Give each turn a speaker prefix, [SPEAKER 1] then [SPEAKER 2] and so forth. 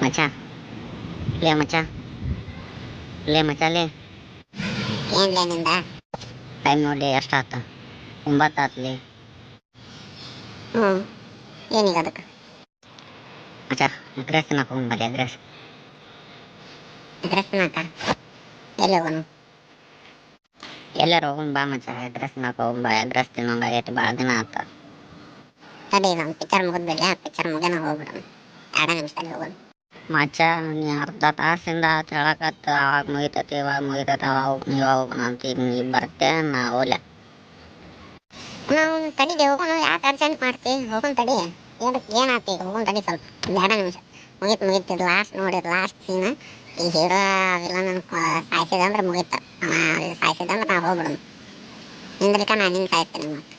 [SPEAKER 1] ಮಚ್ಚ ಲೇ ಮಚ್ಚ ಲೇ
[SPEAKER 2] ಏನ್ಲೇ ನಿಂದ?
[SPEAKER 1] ಟೈಮ್ ನೋಡಿ ಎಷ್ಟಾತ? 9 ಆತ್ಲಿ.
[SPEAKER 2] ಏನೀಗ ಅದಕ್ಕೆ?
[SPEAKER 1] ಮಚ್ಚ ಎಗ್ರೆಸ್ ತಿನ್ನಕ್ಕೆ ಹೋಗ್ಬಾರಿ. ಎಗ್ರೆಸ್
[SPEAKER 2] ತಿನ್ನಾಕ ಎಲ್ಲಿ ಹೋಗೋನು?
[SPEAKER 1] ಎಲ್ಲಾರು ಹೋಗೋಣ ಬಾ ಮಚ್ಚ. ಎಗ್ರೆಸ್ ತಿನ್ನಕ್ಕೆ ಹೋಗ್ಬಾ. ಎಗ್ರೆಸ್ ತಿನ್ನೋಂಗ ಆಗೈತಿ, ಭಾಳ ದಿನ ಆತ.
[SPEAKER 2] ತಡಿ, ನಮ್ಮ ಪಿಕ್ಚರ್ ಮುಗಿದ್ಬಿಡ್ಲಿ. ಆ ಪಿಕ್ಚರ್ ಮುಗಿನ ಹೋಗ್ಬಿಡೋಣ. 2 ನಿಮಿಷದಲ್ಲಿ ಹೋಗೋಣ.
[SPEAKER 1] ಮಚ್ಚ ನೀ ಅರ್ಧ ತಾಸಿಂದ ಹೇಳಕತ್ತ ಅವಾಗ ಮುಗಿತೈತಿ ಇವಾಗ ಮುಗಿತೈತಿ ಇವಾಗ ಹೋಗೋಣ ಅಂತ. ಈಗ ನೀ ಬರ್ತೆ ನಾ ಹೋಗ್ಲೆ.
[SPEAKER 2] ನಾವು ತಡಿದೆ ಹೋಗೋಣ. ಯಾಕೆ ಅರ್ಜೆಂಟ್ ಮಾಡ್ತಿ? ಹೋಗೋಣ ತಡಿ. ಏನಾಯ್ತು ಈಗ? ಹೋಗೋಣ ತಡಿ ಸ್ವಲ್ಪ. 2 ನಿಮಿಷ ಮುಗೀತು. ಲಾಸ್ಟ್ ನೋಡಿ, ಲಾಸ್ಟ್ ಸೀನ್. ಈ ಹೀರೋ ವಿಲನ್ ಸಾಯಿಸಿದಂದ್ರೆ ಮುಗೀತು. ಸಾಯಿಸಿದಂದ್ರೆ ನಾವು ಹೋಗ್ಬಿಡೋಣ. ನಿಂದ್ರಿಕ ನಾನು ನಿನ್ನ ಸಾಯ್ತೇನೆ ಮತ್ತೆ.